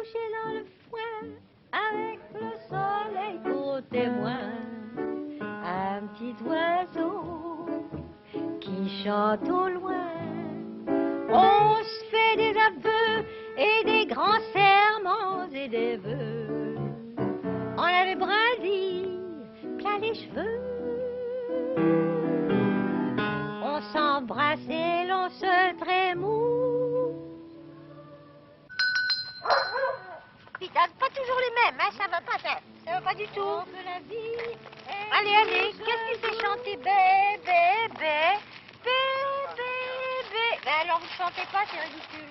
couché dans le foin, avec le soleil pour témoin. Un petit oiseau qui chante au loin. On se fait des aveux et des grands serments et des vœux. On a les brindilles plein les cheveux. On s'embrasse et l'on se trémousse. Putain, pas toujours les mêmes, hein, ça va pas, ça va pas du tout. La vie allez, allez, qu'est-ce qu'il fait chanter? Bébé, bébé, bébé. Ben alors vous chantez pas, c'est ridicule.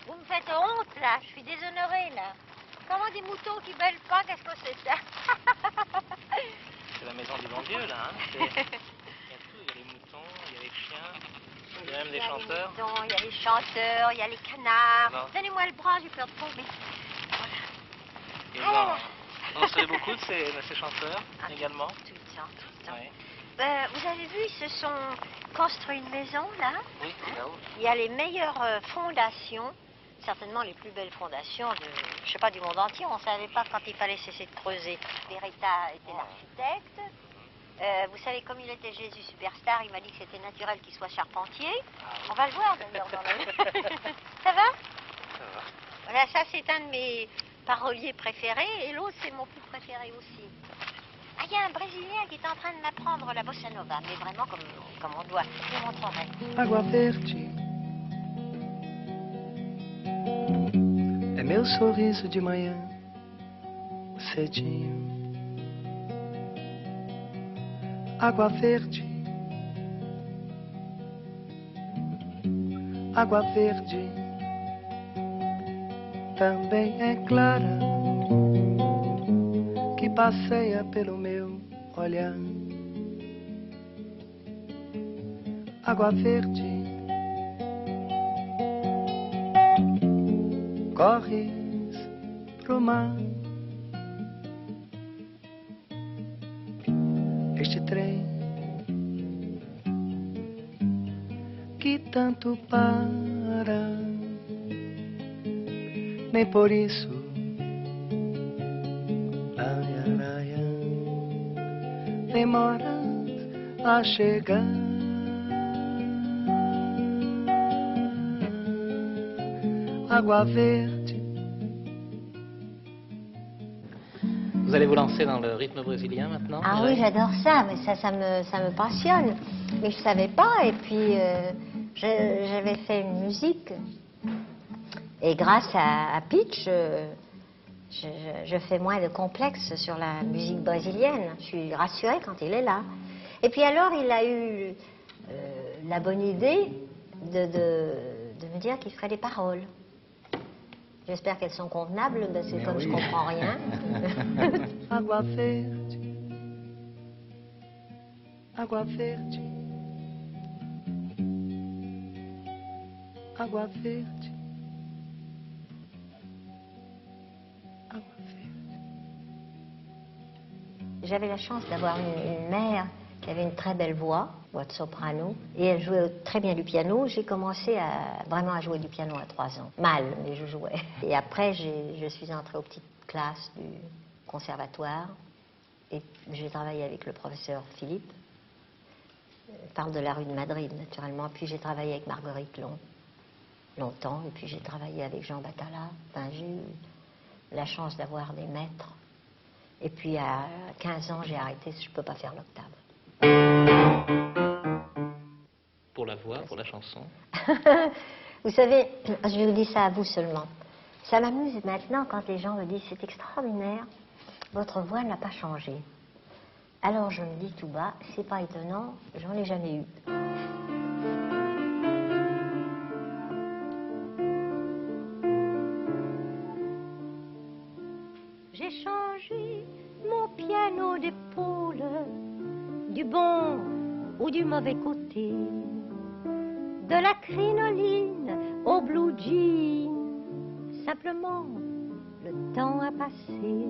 Vous me faites honte là, je suis déshonorée là. Comment des moutons qui bêlent pas, qu'est-ce que c'est ça? C'est la maison du bon Dieu là, hein. Il y a tout, il y a les moutons, il y a les chiens, il y a même des chanteurs. Il y a les chanteurs, il y a les canards. Non. Donnez-moi le bras, j'ai peur de tomber. Et vous en savez beaucoup de ces chanteurs également? Tout le temps, tout le temps. Oui. Vous avez vu, ils se sont construits une maison là. Oui, c'est là-haut. Il y a les meilleures fondations, certainement les plus belles fondations de, je sais pas, du monde entier. On ne savait pas quand il fallait cesser de creuser. Beretta était l'architecte. Vous savez, comme il était Jésus superstar, il m'a dit que c'était naturel qu'il soit charpentier. On va le voir d'ailleurs dans le... Ça va? Ça va. Voilà, ça c'est un de mes paroliers préférés et l'autre c'est mon plus préféré aussi. Ah, il y a un Brésilien qui est en train de m'apprendre la bossa nova, mais vraiment comme on doit. Je vous montrerai. Água verde é meu sorriso de manhã cedinho. Água verde, água verde também é clara, que passeia pelo meu olhar. Água verde, corres pro mar. Este trem que tanto para, nem por isso demoras a chegar. Água verde. Vous allez vous lancer dans le rythme brésilien maintenant? Ah oui, j'adore ça, mais ça me passionne. Mais je ne savais pas, et puis j'avais fait une musique. Et grâce à Pitch, je fais moins de complexes sur la musique brésilienne. Je suis rassurée quand il est là. Et puis alors, il a eu la bonne idée de me dire qu'il ferait des paroles. J'espère qu'elles sont convenables, parce que comme je ne comprends rien. Água verde, água verde, água verde, água verde. J'avais la chance d'avoir une mère qui avait une très belle voix de soprano, et elle jouait très bien du piano. J'ai commencé vraiment à jouer du piano à 3 ans. Mal, mais je jouais. Et après, je suis entrée aux petites classes du conservatoire, et j'ai travaillé avec le professeur Philippe. Je parle de la rue de Madrid, naturellement. Puis j'ai travaillé avec Marguerite Long, longtemps, et puis j'ai travaillé avec Jean Bacala. Enfin, j'ai eu la chance d'avoir des maîtres. Et puis à 15 ans, j'ai arrêté, je ne peux pas faire l'octave. Pour la voix, pour la chanson? Vous savez, je vous dis ça à vous seulement. Ça m'amuse maintenant quand les gens me disent « c'est extraordinaire, votre voix n'a pas changé ». Alors je me dis tout bas, c'est pas étonnant, j'en ai jamais eu. J'ai changé mon piano d'épaule, du bon ou du mauvais côté, de la crinoline au blue jean. Simplement, le temps a passé.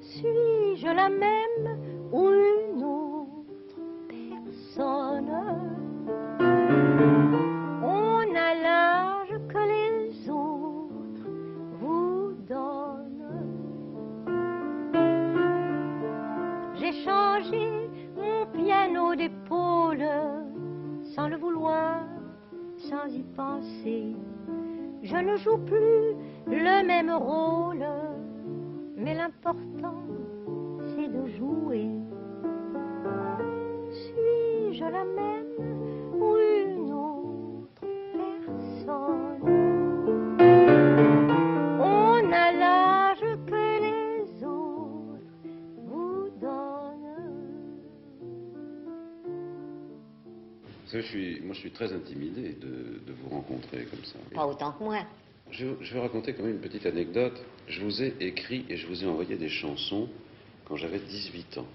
Suis-je la même ou une autre personne? On a l'âge que les autres, sans y penser. Je ne joue plus le même rôle, mais l'important c'est de jouer. Suis-je la même ou une autre personne? On a l'âge que les autres vous donnent. Vous savez, moi je suis très intimidé de vous rencontrer comme ça. Pas autant que moi. Je vais raconter quand même une petite anecdote. Je vous ai écrit et je vous ai envoyé des chansons quand j'avais 18 ans.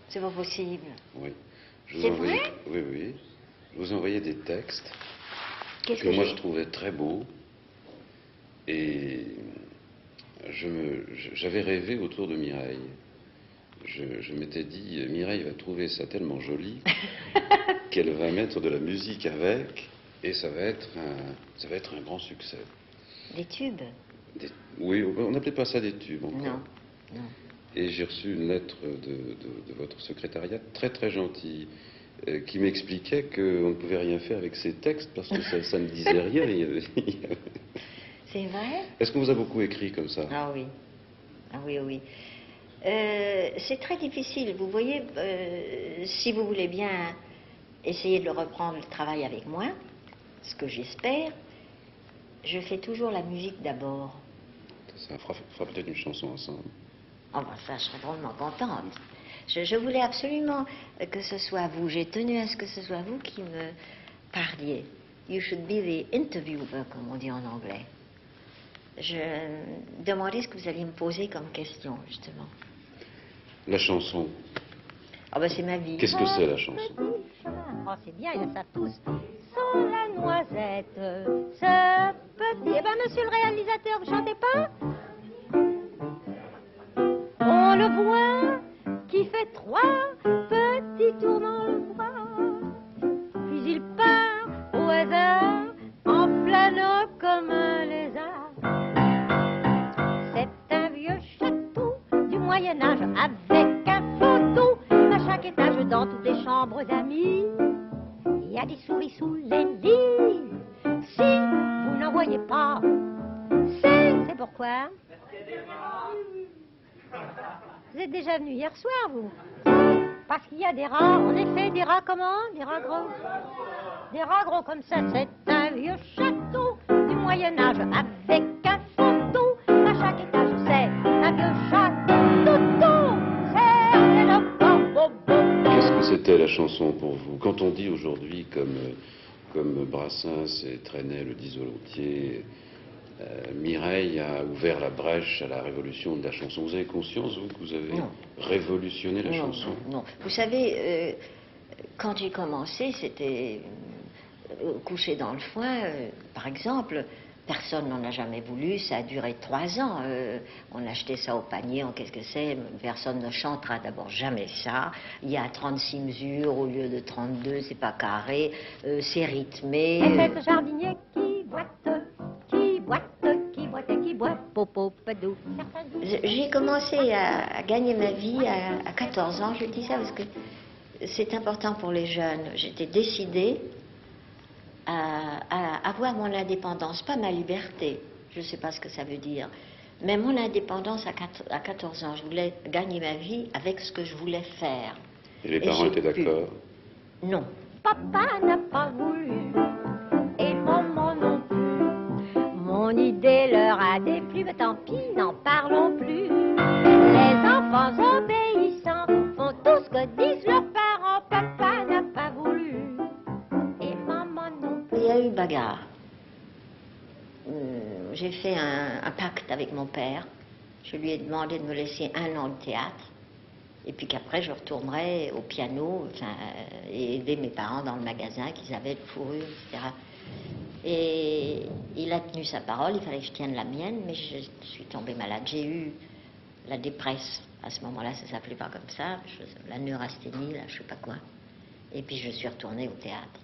C'est pas possible. Oui. Je vous C'est ai envoyé- vrai? Oui, oui. Je vous ai envoyé des textes Qu'est-ce que que moi j'ai- je trouvais très beaux. Et j'avais rêvé autour de Mireille. Je m'étais dit, Mireille va trouver ça tellement joli qu'elle va mettre de la musique avec et ça va être un grand succès. Des tubes? Oui, on n'appelait pas ça des tubes encore. Non, non. Et j'ai reçu une lettre de votre secrétariat très très gentille qui m'expliquait qu'on ne pouvait rien faire avec ces textes parce que ça ne disait rien. C'est vrai? Est-ce qu'on vous a beaucoup écrit comme ça? Ah oui. Ah oui, oui. C'est très difficile. Vous voyez, si vous voulez bien essayer de reprendre le travail avec moi, ce que j'espère, je fais toujours la musique d'abord. Ça fera peut-être une chanson ensemble. Oh ben ça, je serais drôlement contente. Je voulais absolument que ce soit vous. J'ai tenu à ce que ce soit vous qui me parliez. You should be the interviewer, comme on dit en anglais. Je me demandais ce que vous alliez me poser comme question, justement. La chanson, Ah ben c'est ma vie. qu'est-ce que c'est la chanson? Oh, c'est bien, ils le savent tous. Sans la noisette, ce petit... Eh ben, monsieur le réalisateur, vous chantez pas? On le voit qui fait 3 petits tours dans le bois, puis il part au hasard en planant comme un lézard. C'est un vieux château du Moyen-Âge avec un photo à chaque étage dans toutes les chambres d'amis. Il y a des souris sous les lits. Si vous n'en voyez pas, c'est pourquoi. Vous êtes déjà venu hier soir, vous? Parce qu'il y a des rats, en effet, des rats comment? Des rats gros? Des rats gros comme ça, c'est un vieux château du Moyen-Âge avec un photo à chaque étage, c'est un vieux château. C'est le bobo. Qu'est-ce que c'était la chanson pour vous? Quand on dit aujourd'hui, comme Brassens et Trenet le disent volontiers, Mireille a ouvert la brèche à la révolution de la chanson. Vous avez conscience, vous, que vous avez révolutionné la chanson? Non. Vous savez, quand j'ai commencé, c'était couché dans le foin, par exemple. Personne n'en a jamais voulu, ça a duré 3 ans. On achetait ça au panier, en qu'est-ce que c'est? Personne ne chantera d'abord jamais ça. Il y a 36 mesures au lieu de 32, c'est pas carré, c'est rythmé. Et c'est ce jardinier qui boite, popo, padou. J'ai commencé à gagner ma vie à 14 ans, je dis ça parce que c'est important pour les jeunes. J'étais décidée à avoir mon indépendance, pas ma liberté, je ne sais pas ce que ça veut dire, mais mon indépendance à 14 ans. Je voulais gagner ma vie avec ce que je voulais faire. Et les parents étaient d'accord? Non. Papa n'a pas voulu, et maman non plus. Mon idée leur a déplu, mais tant pis, n'en parlons plus. Les enfants obéissants font tout ce que disent leurs parents. Papa n'a pas voulu, et maman non plus. Il y a eu bagarre. J'ai fait un pacte avec mon père. Je lui ai demandé de me laisser 1 an de théâtre. Et puis qu'après, je retournerais au piano, et aider mes parents dans le magasin qu'ils avaient de fourrure, etc. Et il a tenu sa parole, il fallait que je tienne la mienne, mais je suis tombée malade. J'ai eu la dépresse. À ce moment-là, ça s'appelait pas comme ça, la neurasthénie, là, je sais pas quoi. Et puis je suis retournée au théâtre,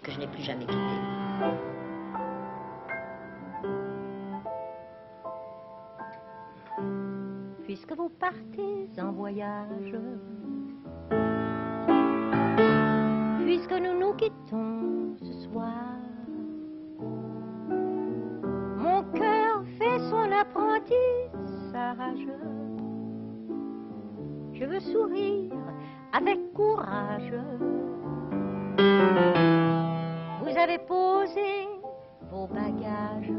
que je n'ai plus jamais quitté. Puisque vous partez en voyage, puisque nous nous quittons ce soir, soir. Mon cœur fait son apprentissage. Je veux sourire avec courage. Vous avez posé vos bagages.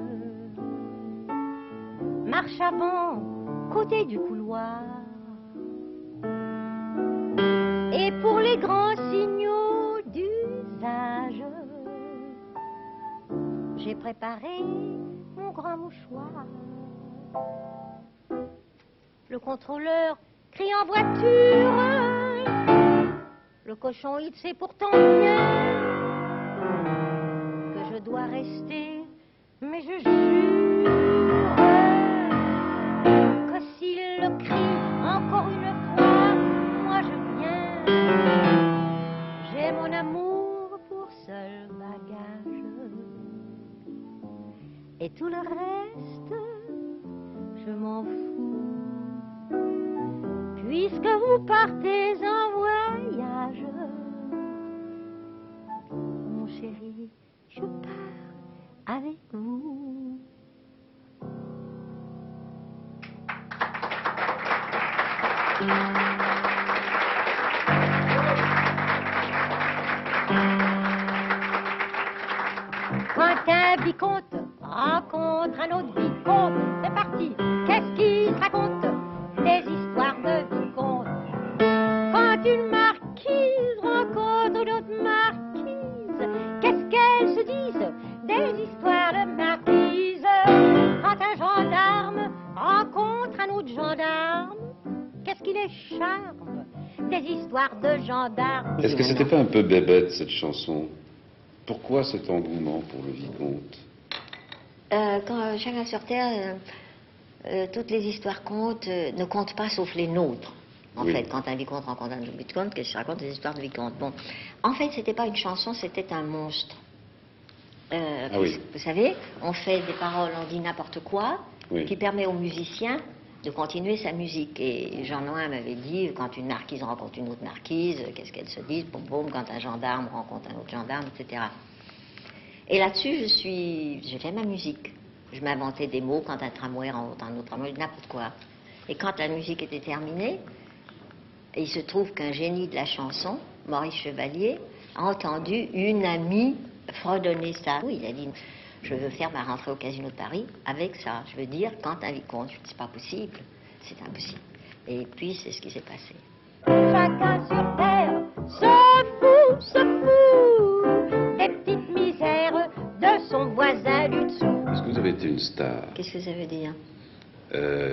Marche avant, côté du couloir. Et pour les grands signaux d'usage, j'ai préparé mon grand mouchoir. Le contrôleur crie en voiture. Le cochon, il sait pourtant bien que je dois rester, mais je jure que s'il le crie encore une fois, moi je viens. J'ai mon amour pour seul bagage, et tout le reste, je m'en fous. Puisque vous partez en voyage, mon chéri, je pars avec vous. Quand un vicomte rencontre un autre vicomte, c'est parti, qu'est-ce qu'il se raconte? Des histoires de vicomte. Quand une marquise rencontre une autre marquise, qu'est-ce qu'elles se disent? Des histoires de marquise. Quand un gendarme rencontre un autre gendarme, qu'est-ce qu'il est charme? Des histoires de gendarmes. Est-ce que c'était pas un peu bébête cette chanson? Pourquoi cet engouement pour le vicomte? Quand Chacun sur Terre, toutes les histoires ne comptent pas sauf les nôtres. En fait, quand un vicomte rencontre un autre vicomte, qu'est-ce qu'il raconte? Des histoires de vicomte. Bon, en fait, c'était pas une chanson, c'était un monstre. Vous savez, on fait des paroles, on dit n'importe quoi, qui permet aux musiciens de continuer sa musique. Et Jean Noin m'avait dit, quand une marquise rencontre une autre marquise, qu'est-ce qu'elles se disent? Boum, boum, quand un gendarme rencontre un autre gendarme, etc. Et là-dessus, j'ai fait ma musique. Je m'inventais des mots quand un tramway rencontre un autre tramway, n'importe quoi. Et quand la musique était terminée, il se trouve qu'un génie de la chanson, Maurice Chevalier, a entendu une amie fredonner ça. Oui, il a dit, je veux faire ma rentrée au Casino de Paris avec ça. Je veux dire, quand un vicomte, je dis, c'est pas possible, c'est impossible. Et puis, c'est ce qui s'est passé. Chacun sur terre se fout des petites misères de son voisin du dessous. Est-ce que vous avez été une star? Qu'est-ce que ça veut dire?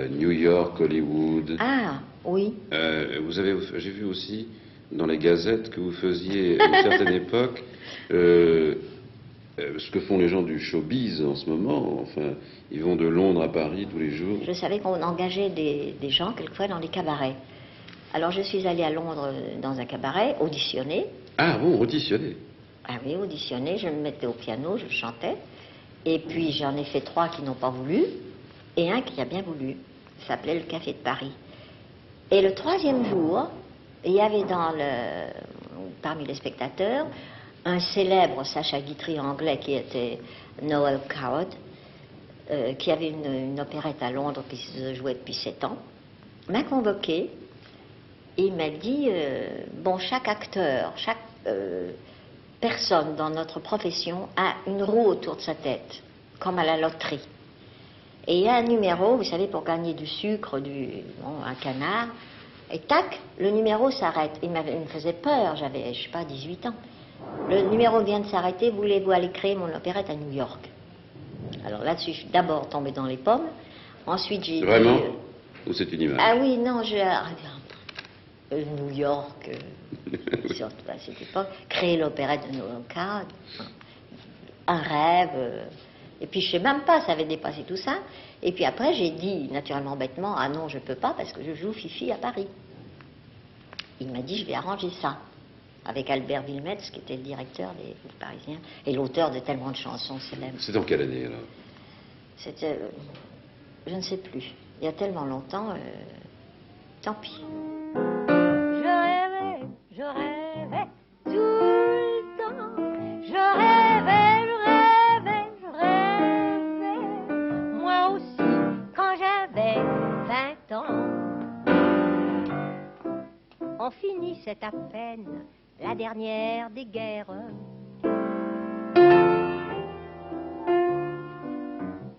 New York, Hollywood. Ah, oui. J'ai vu aussi dans les gazettes que vous faisiez à une certaine époque ce que font les gens du showbiz en ce moment. Enfin, ils vont de Londres à Paris tous les jours. Je savais qu'on engageait des gens quelquefois dans les cabarets. Alors je suis allée à Londres dans un cabaret, auditionner. Ah bon, auditionner? Ah oui, auditionner, je me mettais au piano, je chantais. Et puis j'en ai fait 3 qui n'ont pas voulu, et un qui a bien voulu. Ça s'appelait le Café de Paris. Et le 3e jour, il y avait parmi les spectateurs un célèbre Sacha Guitry anglais qui était Noel Coward, qui avait une opérette à Londres qui se jouait depuis 7 ans, m'a convoqué et il m'a dit bon, chaque acteur, chaque personne dans notre profession a une roue autour de sa tête, comme à la loterie. Et il y a un numéro, vous savez, pour gagner du sucre, un canard, et tac, le numéro s'arrête. Il me faisait peur, j'avais, je sais pas, 18 ans. Le numéro vient de s'arrêter, voulez-vous aller créer mon opérette à New York? Alors là-dessus, je suis d'abord tombée dans les pommes. Ensuite, j'ai Vraiment? dit... Ou c'est une image? Ah oui, non, New York, surtout à cette époque, créer l'opérette de Noel Coward, un rêve. Et puis je sais même pas, ça avait dépassé tout ça. Et puis après, j'ai dit, naturellement bêtement, ah non, je peux pas parce que je joue Fifi à Paris. Il m'a dit, je vais arranger ça. Avec Albert Wilmetz, qui était le directeur des Parisiens, et l'auteur de tellement de chansons célèbres. C'est dans quelle année, alors? C'était... je ne sais plus. Il y a tellement longtemps, tant pis. Je rêvais tout le temps, je rêvais fini, c'est à peine la dernière des guerres.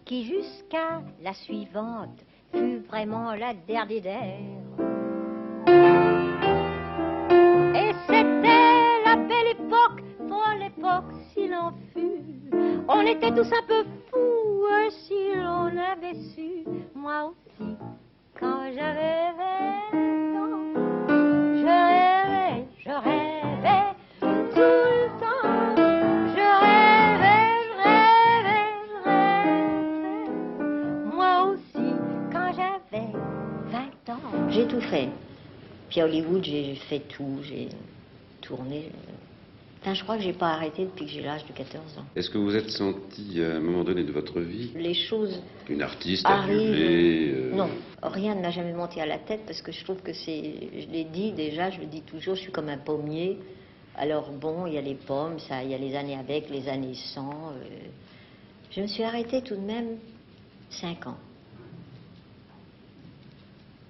Qui jusqu'à la suivante fut vraiment la dernière. Et c'était la belle époque, pour l'époque s'il en fut. On était tous un peu fous, si l'on avait su. Moi aussi, quand j'avais 20 ans, je rêvais tout le temps. Je rêvais. Moi aussi, quand j'avais 20 ans. J'ai tout fait. Puis à Hollywood, j'ai fait tout, j'ai tourné. Enfin, je crois que j'ai pas arrêté depuis que j'ai l'âge de 14 ans. Est-ce que vous êtes senti à un moment donné de votre vie Les choses une artiste arrivent. adulée Non, rien ne m'a jamais monté à la tête parce que je trouve que c'est, je l'ai dit déjà, je le dis toujours, je suis comme un pommier. Alors bon, il y a les pommes, ça, il y a les années avec, les années sans. Je me suis arrêtée tout de même 5 ans.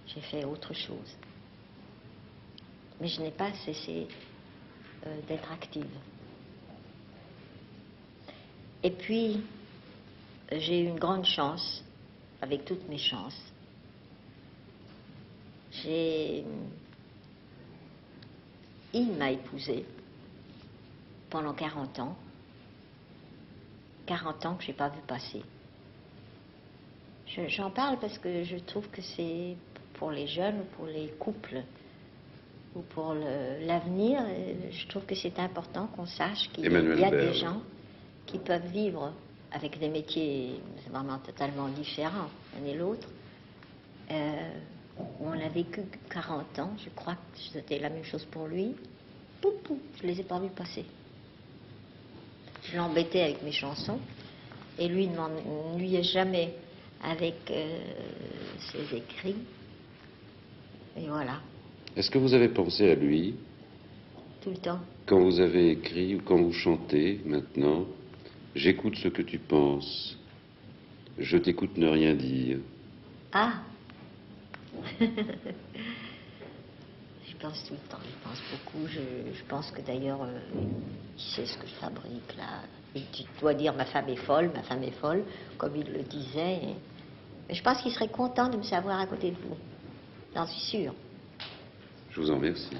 J'ai fait autre chose. Mais je n'ai pas cessé d'être active. Et puis, j'ai eu une grande chance, avec toutes mes chances. Il m'a épousée pendant 40 ans. 40 ans que je n'ai pas vu passer. J'en parle parce que je trouve que c'est pour les jeunes ou pour les couples ou pour l'avenir, je trouve que c'est important qu'on sache qu'il y a des gens qui peuvent vivre avec des métiers vraiment totalement différents l'un et l'autre. On a vécu 40 ans, je crois que c'était la même chose pour lui. Poupou, je ne les ai pas vus passer. Je l'embêtais avec mes chansons et lui ne m'ennuyait jamais avec ses écrits. Et voilà. Est-ce que vous avez pensé à lui tout le temps? Quand vous avez écrit ou quand vous chantez maintenant, j'écoute ce que tu penses, je t'écoute ne rien dire. Ah. Je pense tout le temps, je pense beaucoup. Je pense que d'ailleurs, il sait ce que je fabrique là. Il doit dire ma femme est folle, comme il le disait. Mais je pense qu'il serait content de me savoir à côté de vous. J'en suis sûre. Je vous en remercie.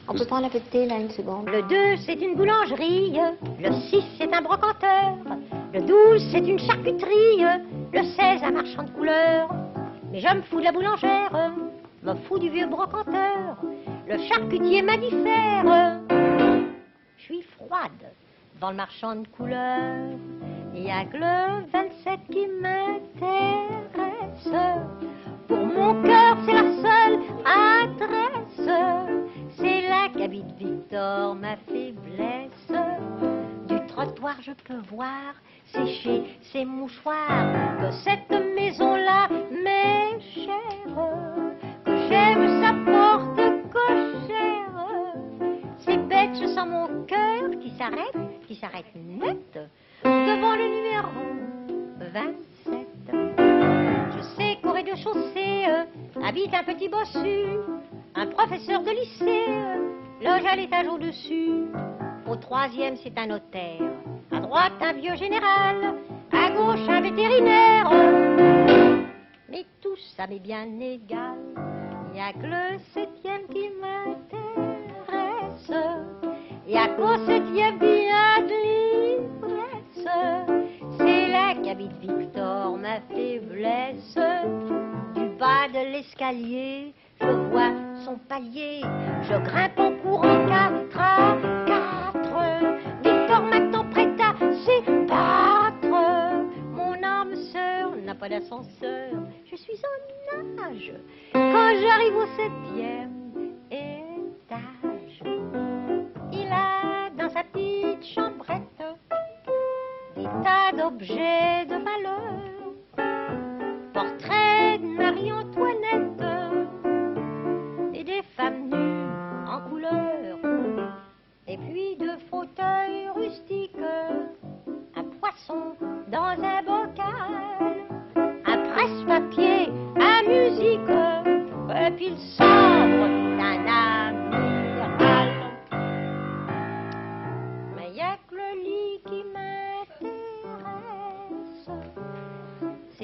On peut prendre un peu de thé là, une seconde. Le 2, c'est une boulangerie. Le 6, c'est un brocanteur. Le 12, c'est une charcuterie. Le 16, un marchand de couleurs. Mais je me fous de la boulangère. Me fous du vieux brocanteur. Le charcutier m'a dit faire. Je suis froide dans le marchand de couleurs. Il n'y a que le 27 qui m'intéresse. Pour mon cœur, c'est la seule adresse. C'est là qu'habite Victor, ma faiblesse. Du trottoir, je peux voir sécher ses mouchoirs. Que cette maison-là m'est chère. Que j'aime sa porte cochère. C'est bête, je sens mon cœur qui s'arrête net devant le numéro 27. Je sais qu'au rez-de-chaussée habite un petit bossu, un professeur de lycée, loge à l'étage au-dessus. Au 3e, c'est un notaire, à droite, un vieux général, à gauche, un vétérinaire. Mais tout ça m'est bien égal, il n'y a que le 7e qui m'intéresse. Il n'y a qu'au 7e bien de l'ivresse. C'est là qu'habite Victor, ma faiblesse. Du bas de l'escalier, je vois son palier. Je grimpe en courant 4 à 4. Victor m'attend prêt à s'ébattre. Mon âme sœur n'a pas d'ascenseur. Je suis en nage quand j'arrive au 7e étage. Il a dans sa petite chambrette des tas d'objets de valeur. Portrait de Marie-Antoinette et des femmes nues en couleur. Et puis de fauteuils rustiques, un poisson dans un bocal, un presse-papier à musique, et puis le sabre d'un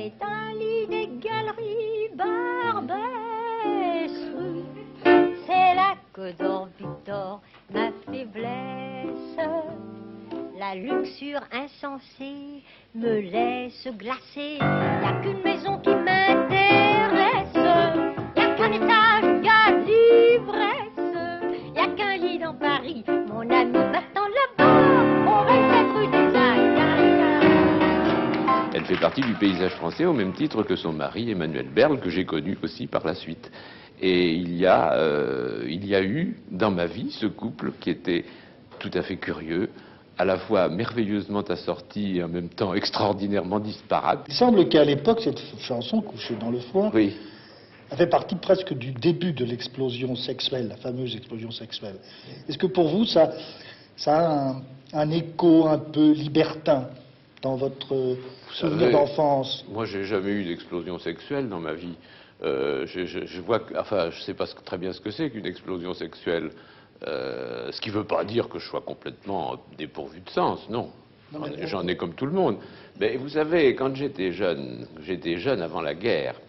est un lit des galeries Barbès. C'est là que dort Victor, ma faiblesse. La luxure insensée me laisse glacée. Y a qu'une maison qui m'intéresse. Y a qu'un étage, y a l'ivresse. Y a qu'un lit dans Paris, mon ami m'attend là-bas. On reste rue des Agailles. Elle fait partie du paysage français au même titre que son mari Emmanuel Berle, que j'ai connu aussi par la suite. Et il y a eu dans ma vie ce couple qui était tout à fait curieux, à la fois merveilleusement assorti et en même temps extraordinairement disparate. Il semble qu'à l'époque, cette chanson, Couchée dans le foin, Oui. a fait partie presque du début de l'explosion sexuelle, la fameuse explosion sexuelle. Est-ce que pour vous, ça a un écho un peu libertin dans votre souvenir d'enfance? Moi, j'ai jamais eu d'explosion sexuelle dans ma vie. Je vois, enfin, je sais pas très bien ce que c'est qu'une explosion sexuelle. Ce qui ne veut pas dire que je sois complètement dépourvu de sens, non. J'en ai comme tout le monde. Mais vous savez, quand j'étais jeune avant la guerre.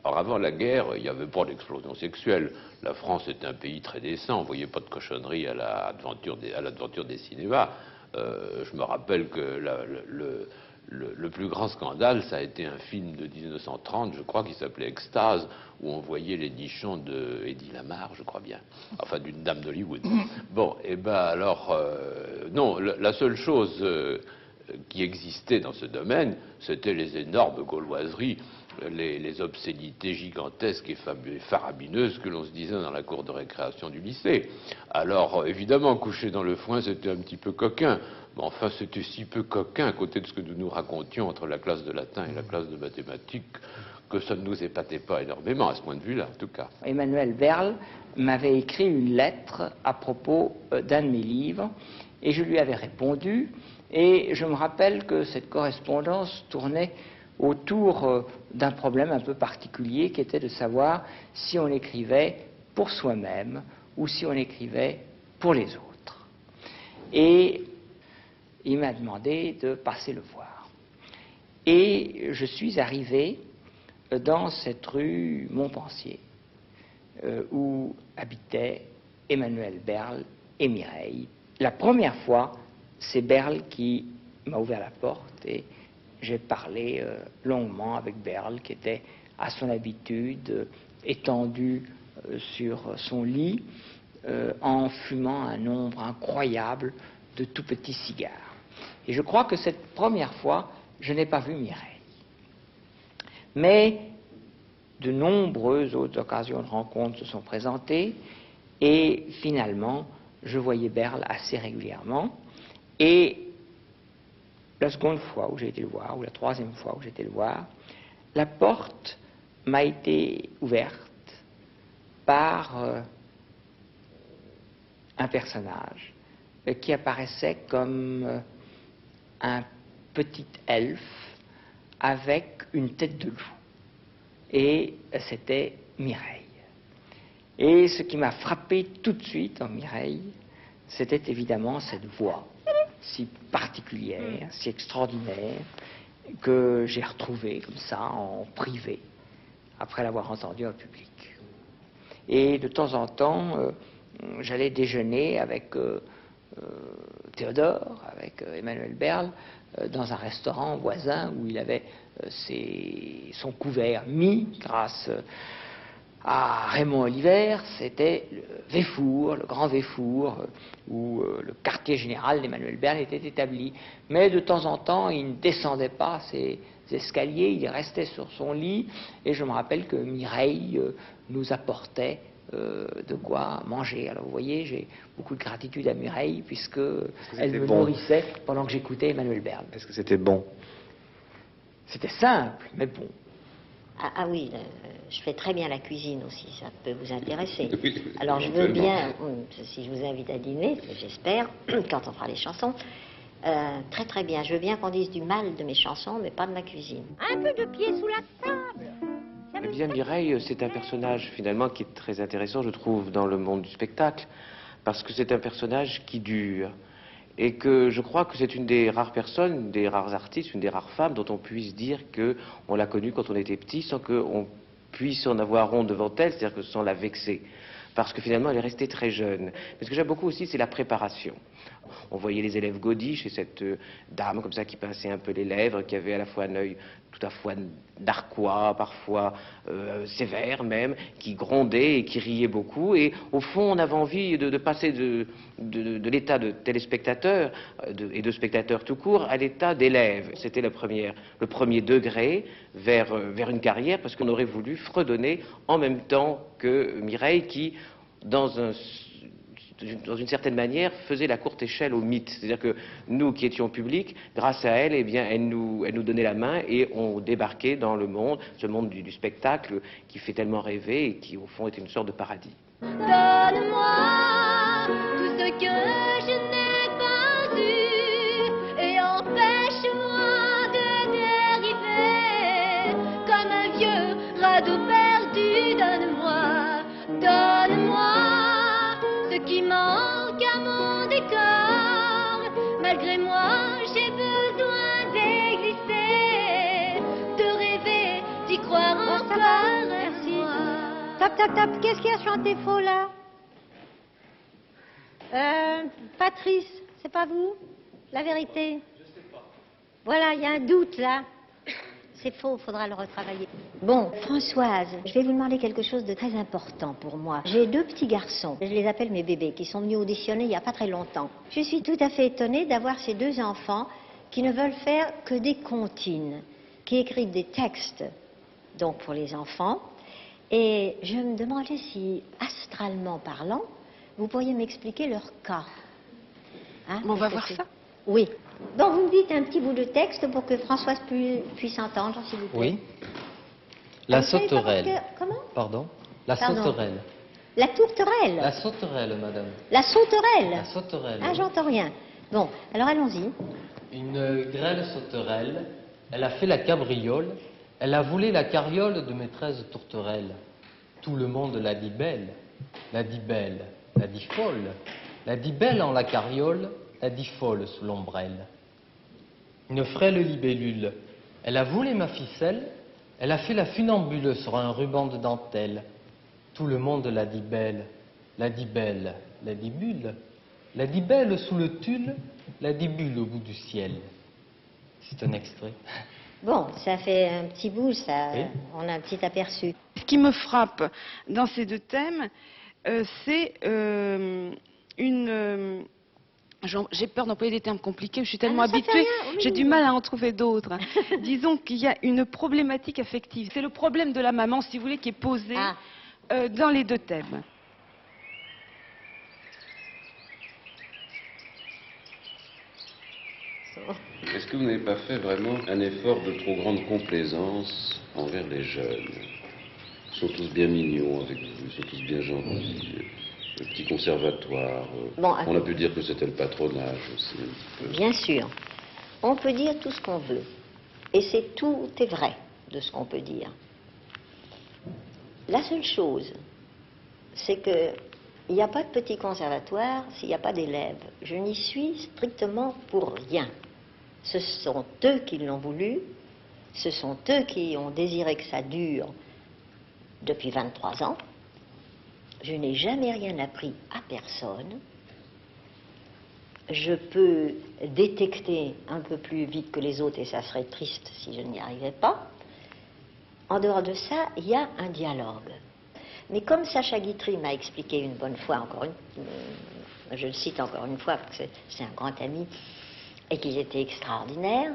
Alors avant la guerre, il n'y avait pas d'explosion sexuelle. La France était un pays très décent, on ne voyait pas de cochonnerie à l'aventure des cinémas. Je me rappelle que le plus grand scandale, ça a été un film de 1930, je crois, qui s'appelait Extase, où on voyait les nichons de Eddie Lamar, je crois bien, enfin d'une dame d'Hollywood. Bon, et ben alors, non, la seule chose qui existait dans ce domaine, c'était les énormes gauloiseries, les obscénités gigantesques et faramineuses que l'on se disait dans la cour de récréation du lycée. Alors, évidemment, Coucher dans le foin, c'était un petit peu coquin. Mais enfin, c'était si peu coquin à côté de ce que nous nous racontions entre la classe de latin et la classe de mathématiques que ça ne nous épatait pas énormément, à ce point de vue-là, en tout cas. Emmanuel Berle m'avait écrit une lettre à propos d'un de mes livres, et je lui avais répondu, et je me rappelle que cette correspondance tournait autour d'un problème un peu particulier, qui était de savoir si on écrivait pour soi-même ou si on écrivait pour les autres. Et il m'a demandé de passer le voir. Et je suis arrivé dans cette rue Montpensier, où habitaient Emmanuel Berle et Mireille. La première fois, c'est Berle qui m'a ouvert la porte et j'ai parlé longuement avec Berle, qui était à son habitude, étendu sur son lit, en fumant un nombre incroyable de tout petits cigares. Et je crois que cette première fois, je n'ai pas vu Mireille. Mais de nombreuses autres occasions de rencontres se sont présentées, et finalement, je voyais Berle assez régulièrement. Et la seconde fois où j'ai été le voir, ou la troisième fois où j'ai été le voir, la porte m'a été ouverte par un personnage qui apparaissait comme un petit elfe avec une tête de loup. Et c'était Mireille. Et ce qui m'a frappé tout de suite en Mireille, c'était évidemment cette voix si particulière, si extraordinaire, que j'ai retrouvée comme ça en privé, après l'avoir entendue en public. Et de temps en temps, j'allais déjeuner avec Théodore, avec Emmanuel Berle, dans un restaurant voisin où il avait son couvert mis grâce à Raymond Oliver. C'était le Véfour, le grand Véfour, où le quartier général d'Emmanuel Berle était établi. Mais de temps en temps, il ne descendait pas ses escaliers, il restait sur son lit, et je me rappelle que Mireille nous apportait de quoi manger. Alors vous voyez, j'ai beaucoup de gratitude à Mireille, puisque elle me nourrissait pendant que j'écoutais Emmanuel Berle. Est-ce que c'était bon? C'était simple, mais bon. Ah oui, je fais très bien la cuisine aussi, ça peut vous intéresser. Oui, alors je veux bien, si je vous invite à dîner, j'espère, quand on fera les chansons, très très bien, je veux bien qu'on dise du mal de mes chansons, mais pas de ma cuisine. Un peu de pied sous la table. Eh bien, Mireille, c'est un personnage finalement qui est très intéressant, je trouve, dans le monde du spectacle, parce que c'est un personnage qui dure. Et que je crois que c'est une des rares personnes, une des rares artistes, une des rares femmes dont on puisse dire qu'on l'a connue quand on était petit sans qu'on puisse en avoir honte devant elle, c'est-à-dire que sans la vexer. Parce que finalement, elle est restée très jeune. Mais ce que j'aime beaucoup aussi, c'est la préparation. On voyait les élèves Gaudy chez cette dame comme ça qui pinçait un peu les lèvres, qui avait à la fois un œil tout à fois narquois, parfois sévère même, qui grondait et qui riait beaucoup. Et au fond, on avait envie de passer de l'état de téléspectateur et de spectateur tout court à l'état d'élève. C'était le premier degré vers une carrière, parce qu'on aurait voulu fredonner en même temps que Mireille, qui, dans une certaine manière, faisait la courte échelle au mythe. C'est-à-dire que nous qui étions publics, grâce à elle, eh bien, elle nous donnait la main et on débarquait dans le monde, ce monde du spectacle qui fait tellement rêver et qui, au fond, était une sorte de paradis. Donne-moi tout ce que je n'ai pas eu et empêche-moi de dériver comme un vieux radeau perdu. Donne-moi ce qui manque à mon décor. Malgré moi, j'ai besoin d'exister, de rêver, d'y croire encore. Merci. Top, top, top. Qu'est-ce qu'il y a chanté faux là? Patrice, c'est pas vous? La vérité? Je sais pas. Voilà, il y a un doute là. C'est faux, il faudra le retravailler. Bon, Françoise, je vais vous demander quelque chose de très important pour moi. J'ai 2 petits garçons, je les appelle mes bébés, qui sont venus auditionner il n'y a pas très longtemps. Je suis tout à fait étonnée d'avoir ces 2 enfants qui ne veulent faire que des comptines, qui écrivent des textes, donc pour les enfants. Et je me demandais si, astralement parlant, vous pourriez m'expliquer leur cas. Hein, on va voir ça. Oui. Donc vous me dites un petit bout de texte pour que Françoise puisse entendre, s'il vous plaît. Oui. La sauterelle. Comment? Pardon. La Pardon. sauterelle. La tourterelle. La sauterelle, madame. La sauterelle. La sauterelle. Ah, j'entends rien. Bon, alors allons-y. Une grêle sauterelle, elle a fait la cabriole, elle a volé la carriole de mes 13 tourterelles. Tout le monde l'a dit belle, l'a dit belle, l'a dit folle, l'a dit belle en la carriole, l'a dit folle sous l'ombrelle. Une frêle libellule, elle a volé ma ficelle, elle a fait la funambule sur un ruban de dentelle. Tout le monde l'a dit belle, l'a dit belle, l'a dit bulle, l'a dit belle sous le tulle, l'a dit bulle au bout du ciel. C'est un extrait. Bon, ça fait un petit bout, ça, Oui. on a un petit aperçu. Ce qui me frappe dans ces 2 thèmes, c'est j'ai peur d'employer des termes compliqués, je suis tellement non, ça fait habituée, rien. Oui, j'ai oui, du oui. mal à en trouver d'autres. Disons qu'il y a une problématique affective. C'est le problème de la maman, si vous voulez, qui est posé dans les 2 thèmes. Est-ce que vous n'avez pas fait vraiment un effort de trop grande complaisance envers les jeunes? Ils sont tous bien mignons avec vous, ils sont tous bien gentils. Le petit conservatoire, Bon, on a pu dire que c'était le patronage aussi. Un petit peu. Bien sûr, on peut dire tout ce qu'on veut. Et tout est vrai de ce qu'on peut dire. La seule chose, c'est qu'il n'y a pas de petit conservatoire s'il n'y a pas d'élèves. Je n'y suis strictement pour rien. Ce sont eux qui l'ont voulu, ce sont eux qui ont désiré que ça dure depuis 23 ans. Je n'ai jamais rien appris à personne. Je peux détecter un peu plus vite que les autres, et ça serait triste si je n'y arrivais pas. En dehors de ça, il y a un dialogue. Mais comme Sacha Guitry m'a expliqué une bonne fois, je le cite encore une fois parce que c'est un grand ami et qu'il était extraordinaire,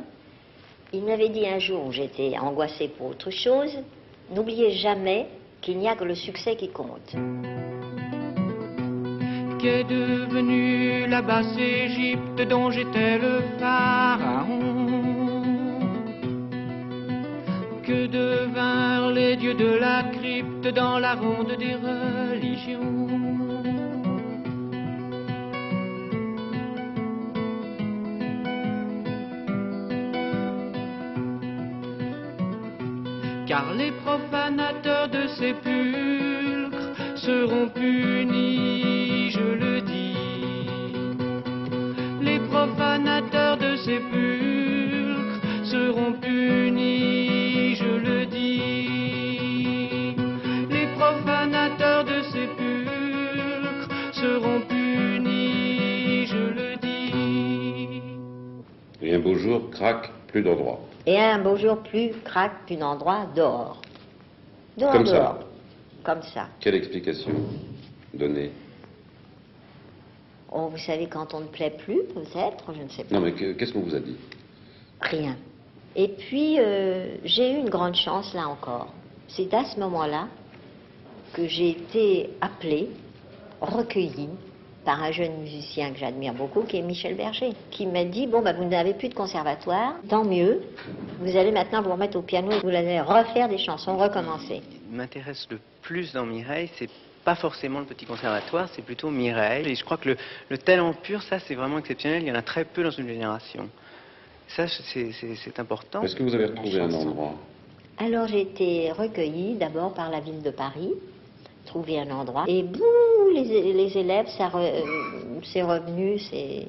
il m'avait dit un jour où j'étais angoissée pour autre chose, n'oubliez jamais qu'il n'y a que le succès qui compte. Qu'est devenue la basse Égypte dont j'étais le pharaon? Que devinrent les dieux de la crypte dans la ronde des religions? Car les profanateurs de sépulcres seront punis, je le dis. Les profanateurs de sépulcres seront punis, je le dis. Les profanateurs de sépulcres seront punis, je le dis. Et un beau jour, crac, plus d'endroit. Et un beau jour, plus crac, plus d'endroit, dehors. Dehors, Comme dehors. ça. Comme ça. Quelle explication donner? Oh, vous savez, quand on ne plaît plus, peut-être, je ne sais pas. Non, mais qu'est-ce qu'on vous a dit? Rien. Et puis, j'ai eu une grande chance, là encore. C'est à ce moment-là que j'ai été appelée, recueillie, par un jeune musicien que j'admire beaucoup, qui est Michel Berger, qui m'a dit, bon, bah, vous n'avez plus de conservatoire, tant mieux, vous allez maintenant vous remettre au piano, vous allez refaire des chansons, recommencer. Ce qui m'intéresse le plus dans Mireille, c'est pas forcément le petit conservatoire, c'est plutôt Mireille. Et je crois que le talent pur, ça, c'est vraiment exceptionnel, il y en a très peu dans une génération. Ça, c'est important. Est-ce que vous avez retrouvé un endroit? Alors j'ai été recueillie d'abord par la ville de Paris, trouvé un endroit, et bouh, les élèves, c'est revenu, c'est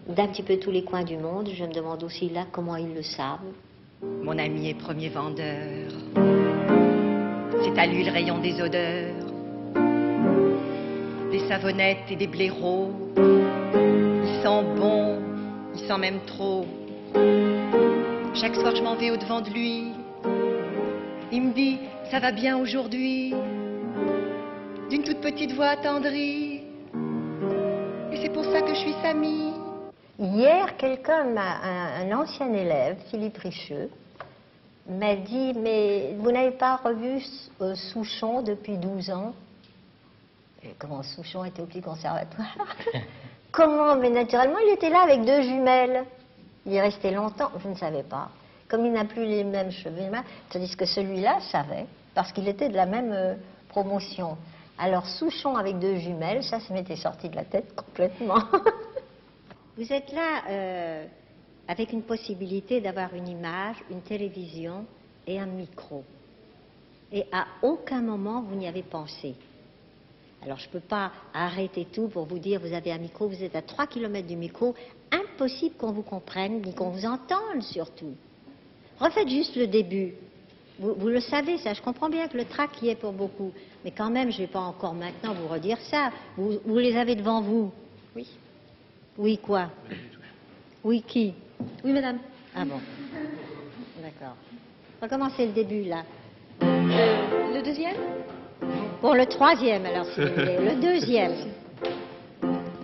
d'un petit peu tous les coins du monde. Je me demande aussi là comment ils le savent. Mon ami est premier vendeur, c'est à lui le rayon des odeurs, des savonnettes et des blaireaux. Il sent bon, il sent même trop. Chaque soir je m'en vais au-devant de lui, il me dit ça va bien aujourd'hui, d'une toute petite voix attendrie, et c'est pour ça que je suis sa amie. Hier, un ancien élève, Philippe Richeux, m'a dit, mais vous n'avez pas revu Souchon depuis 12 ans? Et comment Souchon était au petit conservatoire? Comment? Mais naturellement, il était là avec 2 jumelles. Il est resté longtemps, je ne savais pas. Comme il n'a plus les mêmes cheveux, tandis que celui-là savait, parce qu'il était de la même promotion. Alors Souchon avec 2 jumelles, ça m'était sorti de la tête complètement. Vous êtes là avec une possibilité d'avoir une image, une télévision et un micro. Et à aucun moment vous n'y avez pensé. Alors je ne peux pas arrêter tout pour vous dire vous avez un micro, vous êtes à 3 km du micro, impossible qu'on vous comprenne ni qu'on vous entende surtout. Refaites juste le début. Vous le savez ça, je comprends bien que le trac y est pour beaucoup, mais quand même je ne vais pas encore maintenant vous redire ça. Vous les avez devant vous. Oui. Oui quoi? Oui qui? Oui madame. Ah bon. D'accord. Recommencez le début là. Le deuxième? Bon, le troisième alors si vous voulez. Le deuxième.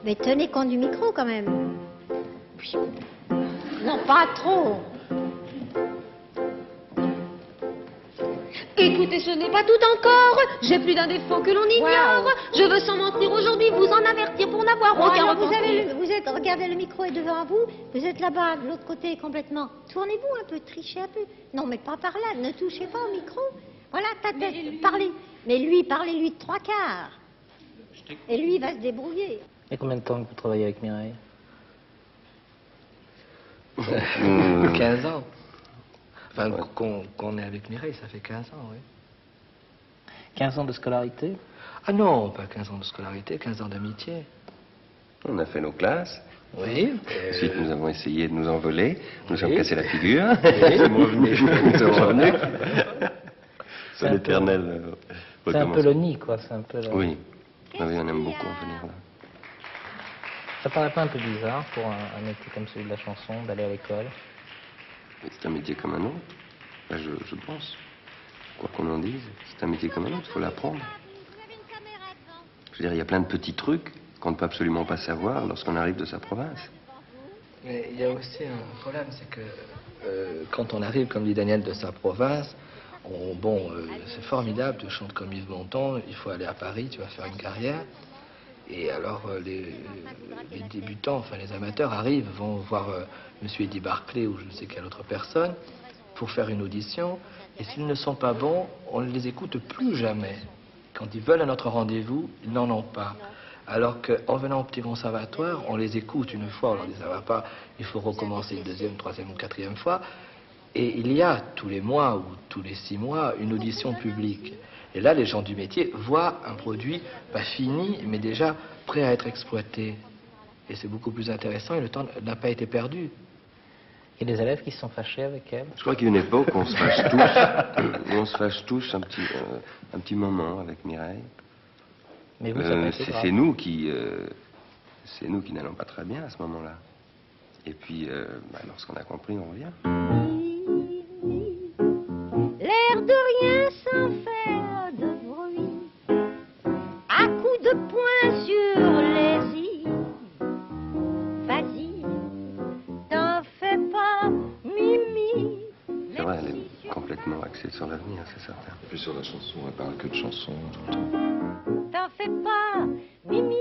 Mais tenez compte du micro quand même. Non, pas trop. Écoutez, ce n'est pas tout encore. J'ai plus d'un défaut que l'on ignore. Je veux sans mentir aujourd'hui vous en avertir pour n'avoir aucun repentir. Regardez, le micro est devant vous. Vous êtes là-bas, de l'autre côté complètement. Tournez-vous un peu, trichez un peu. Non, mais pas par là. Ne touchez pas au micro. Voilà, parlez. Mais lui, parlez-lui de 3 quarts. Et lui, il va se débrouiller. Et combien de temps que vous travaillez avec Mireille? 15 ans. Enfin, qu'on est avec Mireille, ça fait 15 ans, oui. 15 ans de scolarité? Ah non, pas 15 ans de scolarité, 15 ans d'amitié. On a fait nos classes. Oui. Ensuite, nous avons essayé de nous envoler. Nous sommes cassés la figure. Oui. Nous sommes revenus. Nous sommes revenus. C'est l'éternel C'est un peu le nid, quoi. C'est un peu Oui. Ah oui, on aime beaucoup venir là. Ça paraît pas un peu bizarre pour un métier comme celui de la chanson, d'aller à l'école? C'est un métier comme un autre. Enfin, je pense. Quoi qu'on en dise, c'est un métier comme un autre. Il faut l'apprendre. Je veux dire, il y a plein de petits trucs qu'on ne peut absolument pas savoir lorsqu'on arrive de sa province. Mais il y a aussi un problème, c'est que quand on arrive, comme dit Daniel, de sa province, c'est formidable, tu chantes comme Yves Montand, il faut aller à Paris, tu vas faire une carrière. Et alors les débutants, enfin les amateurs arrivent, vont voir Monsieur Eddie Barclay ou je ne sais quelle autre personne pour faire une audition. Et s'ils ne sont pas bons, on ne les écoute plus jamais. Quand ils veulent un autre rendez-vous, ils n'en ont pas. Alors qu'en venant au petit conservatoire, on les écoute une fois, on leur dit ça va pas, il faut recommencer une deuxième, troisième ou quatrième fois. Et il y a tous les mois ou tous les 6 mois une audition publique. Et là, les gens du métier voient un produit pas fini, mais déjà prêt à être exploité. Et c'est beaucoup plus intéressant et le temps n'a pas été perdu. Et des élèves qui se sont fâchés avec elle? Je crois qu'il y a une époque où on se fâche tous, où on se fâche tous un petit moment avec Mireille. Mais vous, ça n'a pas été grave. C'est nous qui n'allons pas très bien à ce moment-là. Et puis, lorsqu'on a compris, on revient. L'air de rien sans faire de bruit, à coups de poing sur les i. Vas-y, t'en fais pas, Mimi. C'est vrai, elle est complètement axée sur l'avenir, c'est certain. Et puis sur la chanson, elle parle que de chansons tout le temps. T'en fais pas, Mimi,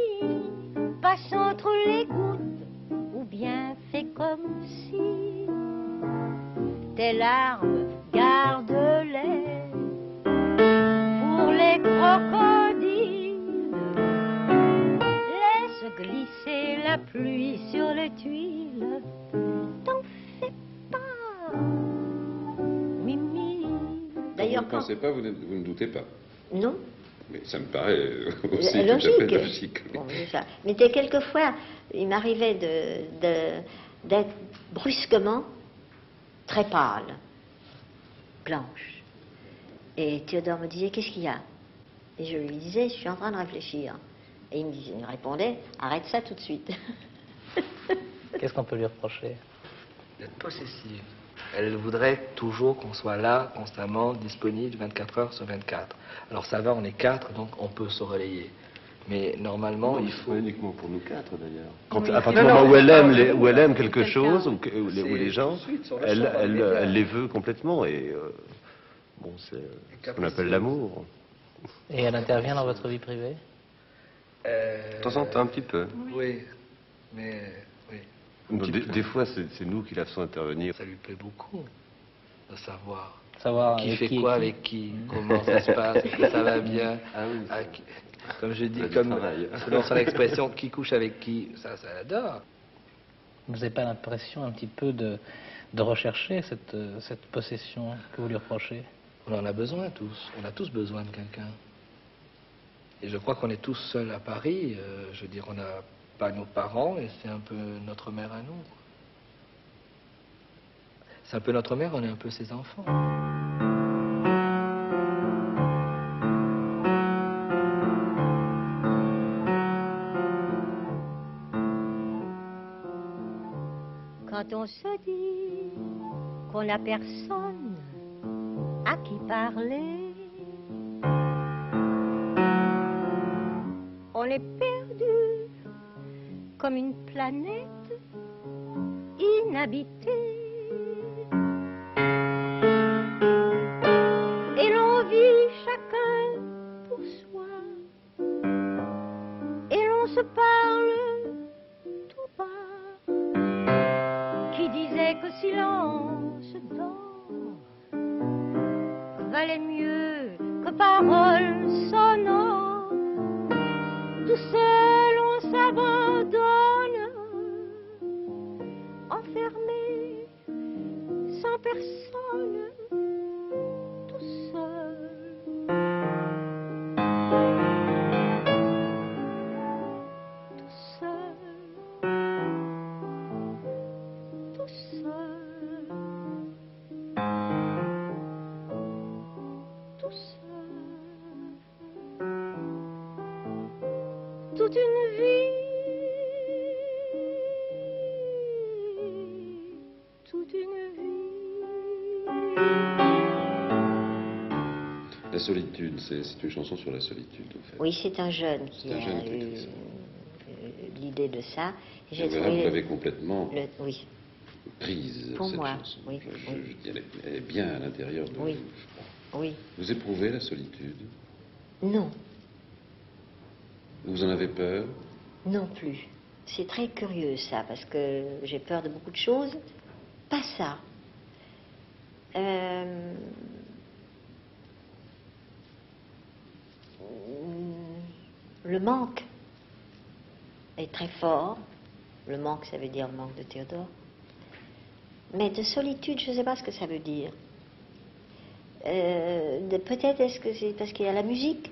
passe entre les gouttes, ou bien fais comme si tes larmes garde-les pour les crocodiles. Laisse glisser la pluie sur les tuiles, t'en fais pas, Mimi. D'ailleurs, vous ne pensez pas, vous ne doutez pas. Non. Mais ça me paraît aussi Logique. tout à fait logique. Bon, ça. Mais quelquefois, il m'arrivait d'être brusquement très pâle, blanche. Et Théodore me disait, qu'est-ce qu'il y a? Et je lui disais, je suis en train de réfléchir. Et il me répondait, arrête ça tout de suite. Qu'est-ce qu'on peut lui reprocher? D'être possessive. Elle voudrait toujours qu'on soit là, constamment, disponible 24 heures sur 24. Alors ça va, on est 4, donc on peut se relayer. Mais normalement, il faut... Pas uniquement pour nous 4, d'ailleurs. Oui. À partir du moment où elle aime quelque chose, ou les gens, elle les veut complètement. Et bon, c'est ce qu'on appelle l'amour. Et elle intervient dans votre vie privée? De temps en temps, un petit peu. Oui, mais... oui. Des fois, c'est nous qui la faisons intervenir. Ça lui plaît beaucoup de savoir qui fait quoi avec qui, comment ça se passe, est-ce que ça va bien. Ah oui, comme je dis, selon son expression, qui couche avec qui, ça adore. Vous n'avez pas l'impression un petit peu de rechercher cette possession que vous lui reprochez? On en a besoin tous, on a tous besoin de quelqu'un. Et je crois qu'on est tous seuls à Paris, je veux dire, on n'a pas nos parents et c'est un peu notre mère à nous. C'est un peu notre mère, on est un peu ses enfants. Quand on se dit qu'on n'a personne à qui parler, on est perdu comme une planète inhabitée. Et l'on vit chacun pour soi, et l'on se parle tout bas. Qui disait que silence d'or valait mieux que paroles sonores? Tout seul on s'abandonne, enfermé, sans personne, tout seul. Tout seul, tout seul, tout seul. Toute une vie, toute une vie. La solitude, c'est une chanson sur la solitude, en fait. Oui, c'est un jeune qui a eu l'idée de ça. Et vous l'avez complètement oui. prise, Pour cette moi, chanson. oui. Je dis, elle est bien à l'intérieur de oui. vous, je crois. Oui. Vous éprouvez la solitude? Non. Vous en avez peur? Non plus. C'est très curieux ça, parce que j'ai peur de beaucoup de choses. Pas ça. Le manque est très fort. Le manque, ça veut dire le manque de Théodore. Mais de solitude, je ne sais pas ce que ça veut dire. Peut-être est-ce que c'est parce qu'il y a la musique?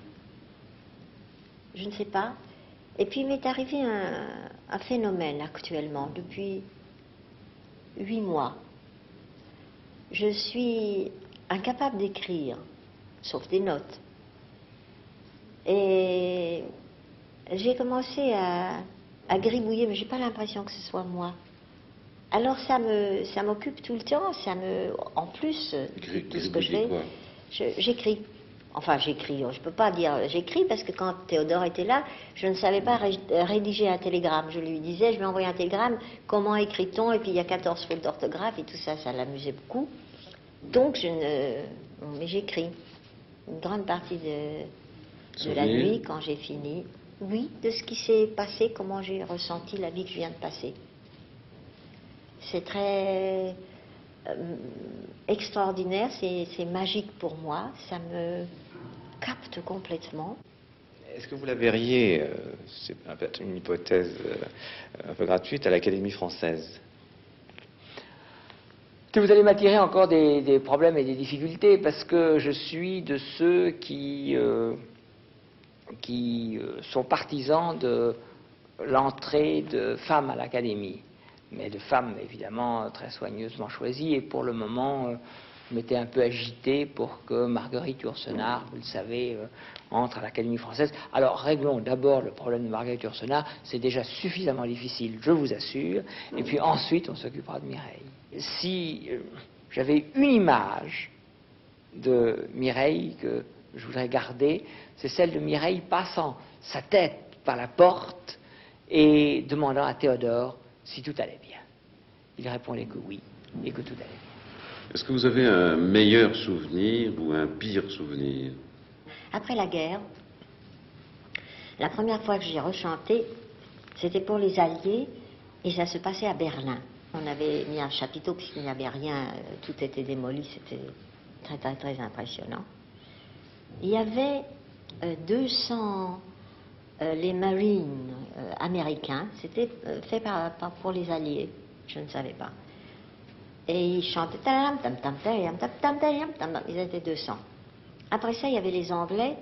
Je ne sais pas. Et puis il m'est arrivé un phénomène actuellement, depuis 8 mois. Je suis incapable d'écrire, sauf des notes. Et j'ai commencé à gribouiller, mais j'ai pas l'impression que ce soit moi. Alors ça m'occupe tout le temps, en plus de tout ce que je fais, j'écris. Enfin, j'écris, je peux pas dire j'écris parce que quand Théodore était là, je ne savais pas rédiger un télégramme. Je lui disais, je vais envoyer un télégramme, comment écrit-on? Et puis il y a 14 fautes d'orthographe et tout ça, ça l'amusait beaucoup. Donc mais j'écris. Une grande partie de la nuit, quand j'ai fini, oui, de ce qui s'est passé, comment j'ai ressenti la vie que je viens de passer. C'est très extraordinaire, c'est magique pour moi, ça me capte complètement. Est-ce que vous la verriez, c'est peut-être une hypothèse un peu gratuite, à l'Académie française? Vous allez m'attirer encore des problèmes et des difficultés, parce que je suis de ceux qui sont partisans de l'entrée de femmes à l'Académie, mais de femmes évidemment très soigneusement choisies, et pour le moment je m'étais un peu agité pour que Marguerite Yourcenar, vous le savez, entre à l'Académie française. Alors réglons d'abord le problème de Marguerite Yourcenar, c'est déjà suffisamment difficile, je vous assure, et puis ensuite on s'occupera de Mireille. Si j'avais une image de Mireille que je voudrais garder, c'est celle de Mireille passant sa tête par la porte et demandant à Théodore si tout allait bien. Il répondait que oui, et que tout allait bien. Est-ce que vous avez un meilleur souvenir ou un pire souvenir? Après la guerre, la première fois que j'ai rechanté, c'était pour les Alliés, et ça se passait à Berlin. On avait mis un chapiteau puisqu'il n'y avait rien, tout était démoli, c'était très très très impressionnant. Il y avait 200 les Marines américains, c'était fait pour les Alliés, je ne savais pas. Et ils chantaient, ils étaient 200. Après ça, il y avait les Anglais,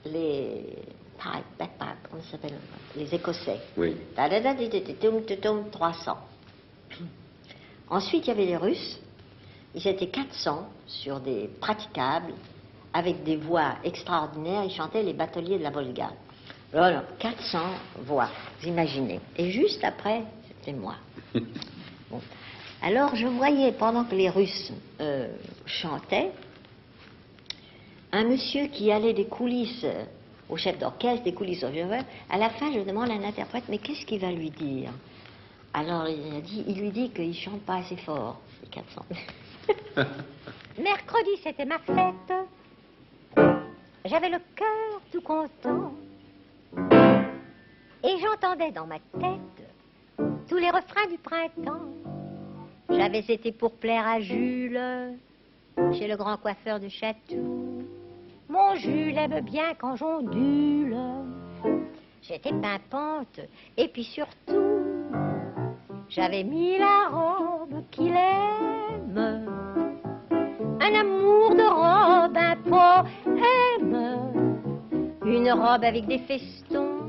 les comment ça s'appelle, les Écossais. Oui. 300. Ensuite, il y avait les Russes. Ils étaient 400 sur des praticables, avec des voix extraordinaires. Ils chantaient les bateliers de la Volga. Voilà, 400 voix, vous imaginez. Et juste après, c'était moi. Bon. Alors, je voyais, pendant que les Russes chantaient, un monsieur qui allait des coulisses au chef d'orchestre, des coulisses au violon. À la fin, je demande à un interprète, mais qu'est-ce qu'il va lui dire? Alors, il lui dit qu'il ne chante pas assez fort, ces 400. Mercredi, c'était ma fête. J'avais le cœur tout content. Et j'entendais dans ma tête tous les refrains du printemps. J'avais été pour plaire à Jules, chez le grand coiffeur de Chatou. Mon Jules aime bien quand j'ondule. J'étais pimpante, et puis surtout, j'avais mis la robe qu'il aime. Un amour de robe, un poème. Une robe avec des festons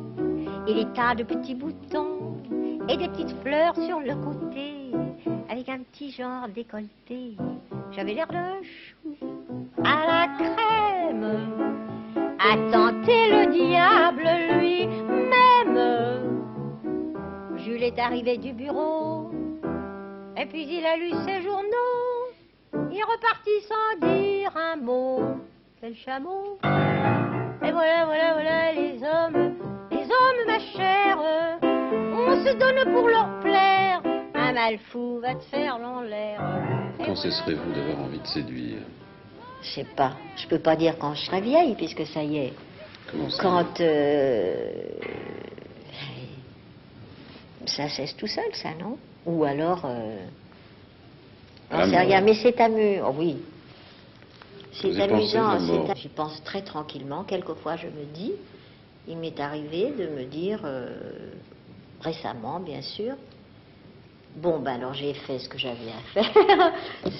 et des tas de petits boutons et des petites fleurs sur le côté, avec un petit genre décolleté. J'avais l'air de chou à la crème, à tenter le diable lui-même. Jules est arrivé du bureau, et puis il a lu ses journaux. Il est reparti sans dire un mot. Quel chameau! Et voilà, les hommes, ma chère, on se donne pour leur plaire. Un mal fou va te faire l'air. Quand cesserez-vous d'avoir envie de séduire? Je sais pas. Je peux pas dire quand je serai vieille, puisque ça y est. Comment ça? Quand ça cesse tout seul, ça, non? Ou alors, j'en sais rien. Mais c'est amusant, oui. C'est amusant. J'y pense très tranquillement. Quelquefois, je me dis, il m'est arrivé de me dire, récemment, bien sûr, bon, ben alors j'ai fait ce que j'avais à faire,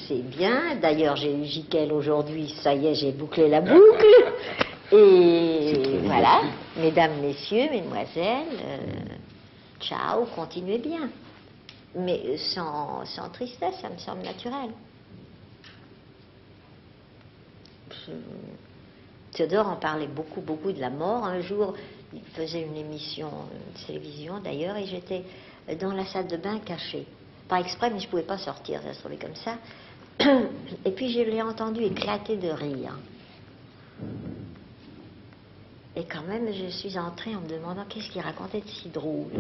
c'est bien. D'ailleurs, j'ai eu Jiquel aujourd'hui, ça y est, j'ai bouclé la boucle. Et voilà, mesdames, messieurs, mesdemoiselles, ciao, continuez bien. Mais sans tristesse, ça me semble naturel. Théodore en parlait beaucoup de la mort. Un jour, il faisait une émission de télévision d'ailleurs, et j'étais dans la salle de bain cachée. Pas exprès, mais je ne pouvais pas sortir, ça se trouvait comme ça. Et puis je l'ai entendu éclater de rire. Et quand même, je suis entrée en me demandant qu'est-ce qu'il racontait de si drôle.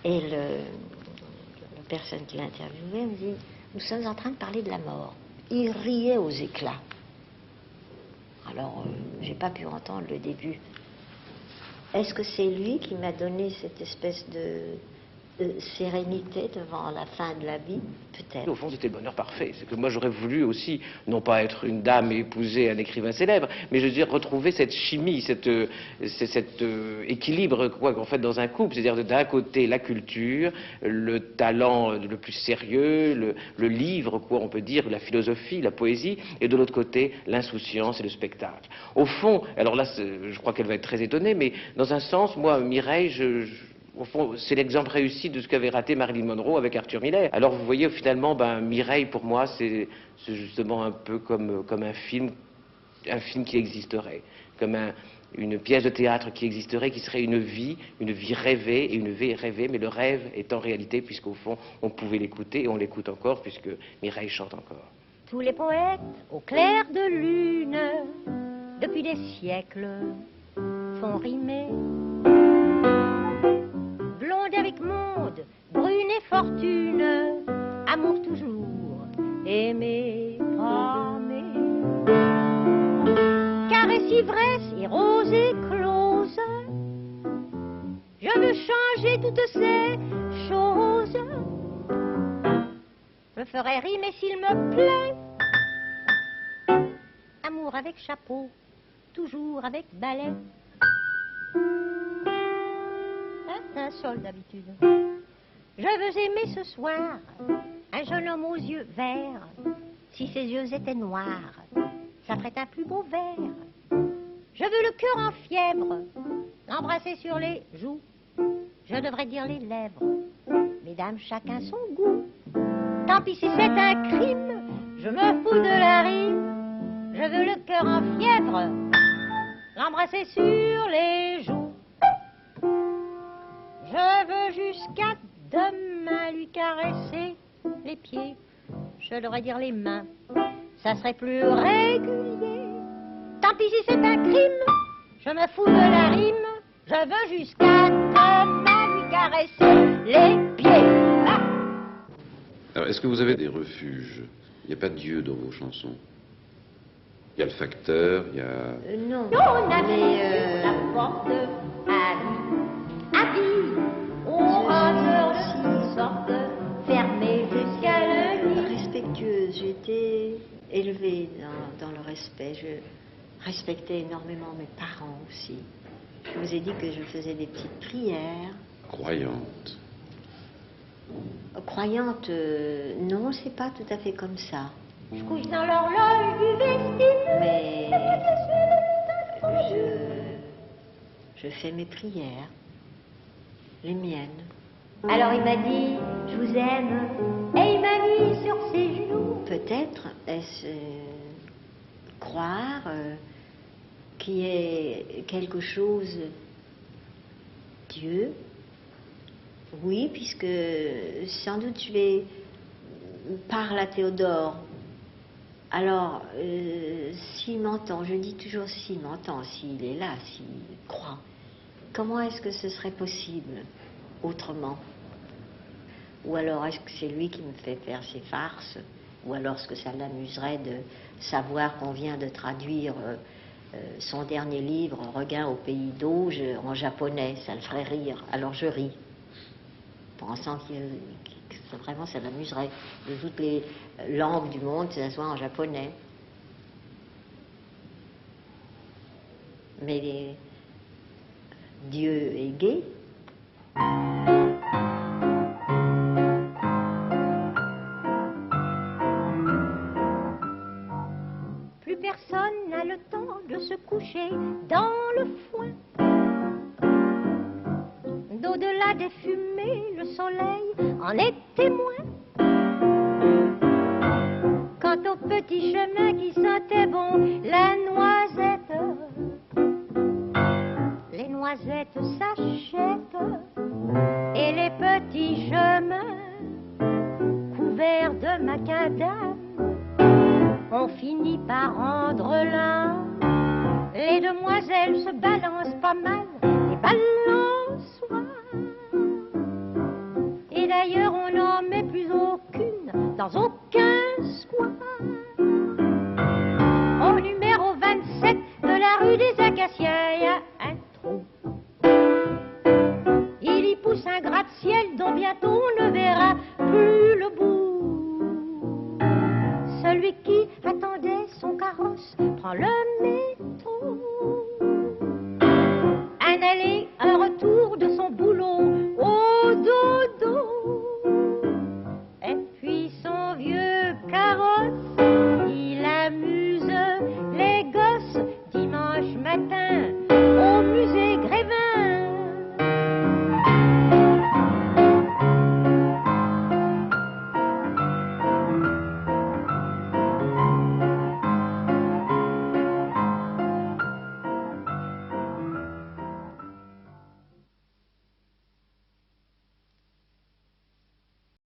Et la personne qui l'interviewait me dit, nous sommes en train de parler de la mort. Il riait aux éclats. Alors, j'ai pas pu entendre le début. Est-ce que c'est lui qui m'a donné cette espèce de sérénité devant la fin de la vie? Peut-être. Au fond, c'était le bonheur parfait. C'est que moi, j'aurais voulu aussi, non pas être une dame et épouser un écrivain célèbre, mais je veux dire, retrouver cette chimie, cet équilibre, quoi, qu'en fait, dans un couple. C'est-à-dire, d'un côté, la culture, le talent le plus sérieux, le livre, quoi, on peut dire, la philosophie, la poésie, et de l'autre côté, l'insouciance et le spectacle. Au fond, alors là, je crois qu'elle va être très étonnée, mais dans un sens, moi, Mireille, au fond, c'est l'exemple réussi de ce qu'avait raté Marilyn Monroe avec Arthur Miller. Alors vous voyez, finalement, Mireille, pour moi, c'est justement un peu comme un film qui existerait, comme une pièce de théâtre qui existerait, qui serait une vie rêvée, et une vie rêvée, mais le rêve est en réalité, puisqu'au fond, on pouvait l'écouter, et on l'écoute encore, puisque Mireille chante encore. Tous les poètes, au clair de lune, depuis des siècles, font rimer blonde avec monde, brune et fortune, amour toujours, aimer, aimer. Caresse, ivresse et rose éclose, je veux changer toutes ces choses. Je ferai rimer s'il me plaît. Amour avec chapeau, toujours avec balai. Un sol d'habitude. Je veux aimer ce soir un jeune homme aux yeux verts. Si ses yeux étaient noirs, ça ferait un plus beau vert. Je veux le cœur en fièvre, l'embrasser sur les joues. Je devrais dire les lèvres. Mesdames, chacun son goût. Tant pis si c'est un crime, je me fous de la rime. Je veux le cœur en fièvre, l'embrasser sur les joues. Je veux jusqu'à demain lui caresser les pieds. Je devrais dire les mains, ça serait plus régulier. Tant pis si c'est un crime, je me fous de la rime. Je veux jusqu'à demain lui caresser les pieds. Ah. Alors, est-ce que vous avez des refuges? Il n'y a pas de Dieu dans vos chansons? Il y a le facteur, il y a... Non, on avait la porte à vie, on rentre, sorte, fermée jusqu'à le lit. Respectueuse, j'étais élevée dans le respect. Je respectais énormément mes parents aussi. Je vous ai dit que je faisais des petites prières. Croyante? Croyante, non, c'est pas tout à fait comme ça. Je couche dans l'horloge du vestibule. Mais je fais mes prières, les miennes. Alors il m'a dit, je vous aime, et il m'a mis sur ses genoux. Peut-être est-ce croire qu'il y ait quelque chose, Dieu. Oui, puisque sans doute je vais parler à Théodore. Alors, s'il m'entend, je dis toujours s'il m'entend, s'il est là, s'il croit, comment est-ce que ce serait possible autrement? Ou alors est-ce que c'est lui qui me fait faire ses farces? Ou alors est-ce que ça l'amuserait de savoir qu'on vient de traduire son dernier livre, Regain au pays d'Auge, en japonais? Ça le ferait rire. Alors je ris, pensant que vraiment ça l'amuserait de toutes les langues du monde, que ça soit en japonais. Mais Dieu est gai. Plus personne n'a le temps de se coucher dans le foin. D'au-delà des fumées, le soleil en est témoin. Quant au petit chemin qui sentait bon la noisette, les noisettes s'achètent et les petits chemins couverts de macadam, on finit par rendre l'un. Les demoiselles se balancent pas mal, les balançoires. Et d'ailleurs on n'en met plus aucune dans aucun soin.